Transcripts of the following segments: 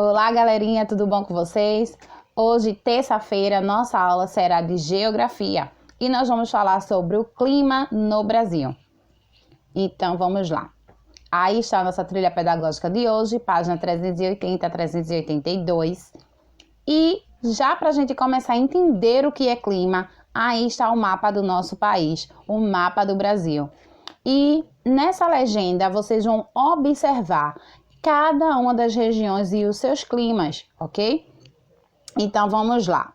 Olá, galerinha, tudo bom com vocês? Hoje, terça-feira, nossa aula será de Geografia e nós vamos falar sobre o clima no Brasil. Então, vamos lá. Aí está a nossa trilha pedagógica de hoje, página 380 a 382. E já para a gente começar a entender o que é clima, aí está o mapa do nosso país, o mapa do Brasil. E nessa legenda vocês vão observar cada uma das regiões e os seus climas, ok? Então vamos lá.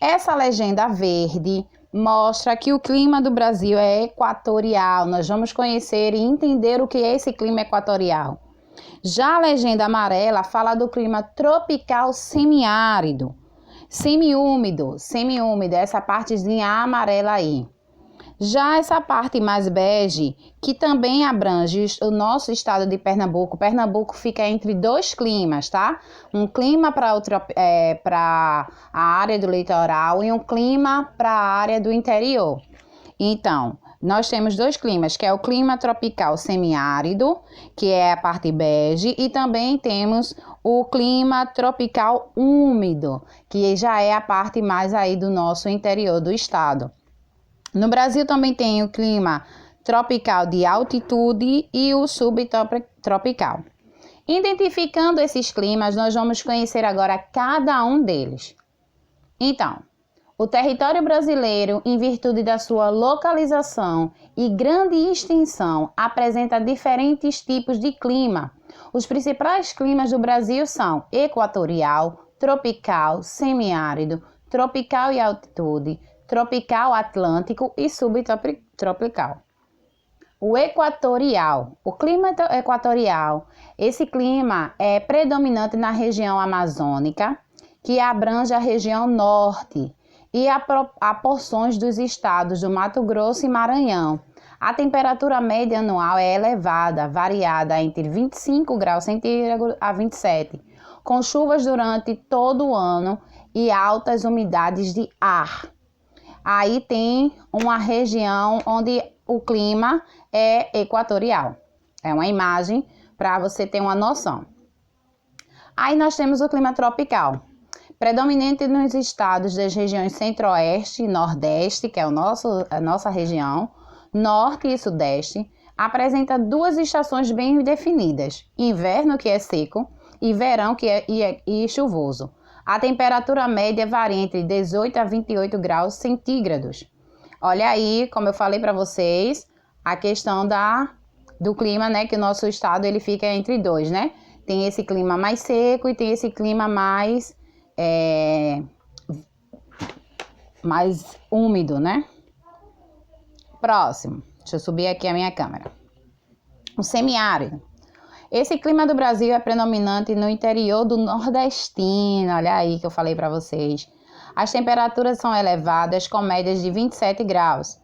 Essa legenda verde mostra que o clima do Brasil é equatorial. Nós vamos conhecer e entender o que é esse clima equatorial. Já a legenda amarela fala do clima tropical semiárido, semiúmido, essa partezinha amarela aí. Já essa parte mais bege, que também abrange o nosso estado de Pernambuco, Pernambuco fica entre dois climas, tá? Um clima para a área do litoral e um clima para a área do interior. Então, nós temos dois climas, que é o clima tropical semiárido, que é a parte bege, e também temos o clima tropical úmido, que já é a parte mais aí do nosso interior do estado. No Brasil também tem o clima tropical de altitude e o subtropical. Identificando esses climas, nós vamos conhecer agora cada um deles. Então, o território brasileiro, em virtude da sua localização e grande extensão, apresenta diferentes tipos de clima. Os principais climas do Brasil são equatorial, tropical, semiárido, tropical e altitude, tropical atlântico e subtropical. O equatorial, o clima equatorial, esse clima é predominante na região amazônica, que abrange a região norte e a porções dos estados do Mato Grosso e Maranhão. A temperatura média anual é elevada, variada entre 25 graus centígrados a 27, com chuvas durante todo o ano e altas umidades de ar. Aí tem uma região onde o clima é equatorial. É uma imagem para você ter uma noção. Aí nós temos o clima tropical, predominante nos estados das regiões centro-oeste e nordeste, que é a nossa região, norte e sudeste, apresenta duas estações bem definidas, inverno, que é seco, e verão, que é chuvoso. A temperatura média varia entre 18 a 28 graus centígrados. Olha aí, como eu falei para vocês, a questão do clima, né? Que o nosso estado ele fica entre dois, né? Tem esse clima mais seco e tem esse clima mais úmido, né? Próximo. Deixa eu subir aqui a minha câmera. O semiárido. Esse clima do Brasil é predominante no interior do nordestino, olha aí que eu falei para vocês. As temperaturas são elevadas com médias de 27 graus.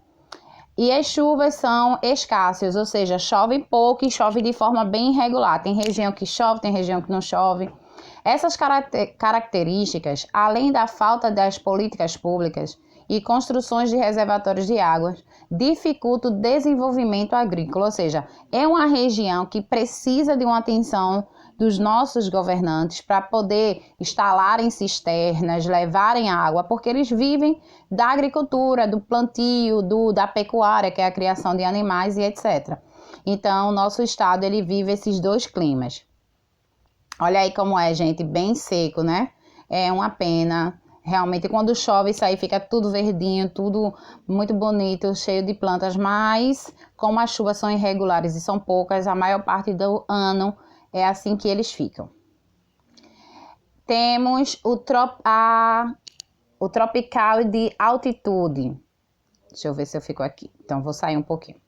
E as chuvas são escassas, ou seja, chove pouco e chove de forma bem irregular. Tem região que chove, tem região que não chove. Essas características, além da falta das políticas públicas e construções de reservatórios de águas, dificulta o desenvolvimento agrícola, ou seja, é uma região que precisa de uma atenção dos nossos governantes para poder instalarem cisternas, levarem água, porque eles vivem da agricultura, do plantio, da pecuária, que é a criação de animais e etc. Então, o nosso estado ele vive esses dois climas. Olha aí como é, gente, bem seco, né? É uma pena. Realmente, quando chove, isso aí fica tudo verdinho, tudo muito bonito, cheio de plantas, mas como as chuvas são irregulares e são poucas, a maior parte do ano é assim que eles ficam. Temos o tropical de altitude. Deixa eu ver se eu fico aqui. Então, vou sair um pouquinho.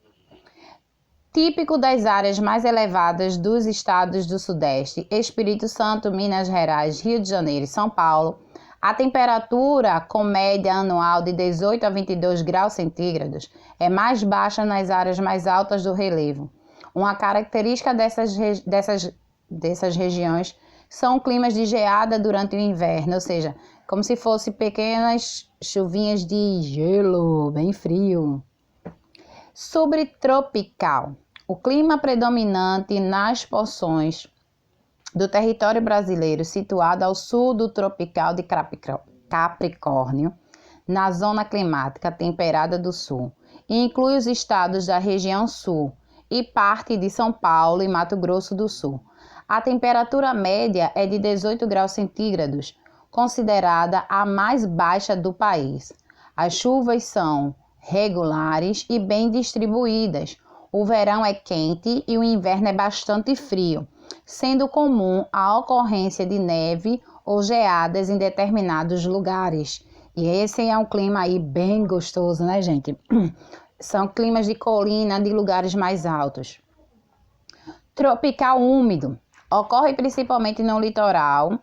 Típico das áreas mais elevadas dos estados do Sudeste, Espírito Santo, Minas Gerais, Rio de Janeiro e São Paulo, a temperatura, com média anual de 18 a 22 graus centígrados, é mais baixa nas áreas mais altas do relevo. Uma característica dessas regiões são climas de geada durante o inverno, ou seja, como se fossem pequenas chuvinhas de gelo, bem frio. Subtropical. O clima predominante nas porções do território brasileiro situado ao sul do tropical de Capricórnio, na zona climática temperada do sul, e inclui os estados da região sul e parte de São Paulo e Mato Grosso do Sul. A temperatura média é de 18 graus centígrados, considerada a mais baixa do país. As chuvas são regulares e bem distribuídas. O verão é quente e o inverno é bastante frio, sendo comum a ocorrência de neve ou geadas em determinados lugares. E esse é um clima aí bem gostoso, né, gente? São climas de colina de lugares mais altos. Tropical úmido. Ocorre principalmente no litoral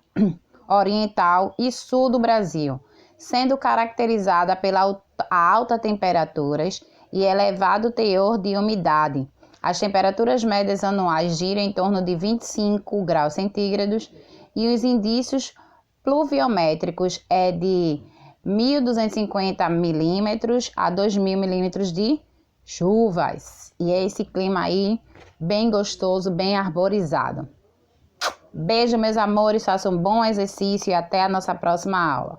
oriental e sul do Brasil, sendo caracterizada pela alta temperaturas e elevado teor de umidade. As temperaturas médias anuais giram em torno de 25 graus centígrados e os indícios pluviométricos é de 1.250 milímetros a 2.000 milímetros de chuvas. E é esse clima aí bem gostoso, bem arborizado. Beijo, meus amores, façam um bom exercício e até a nossa próxima aula.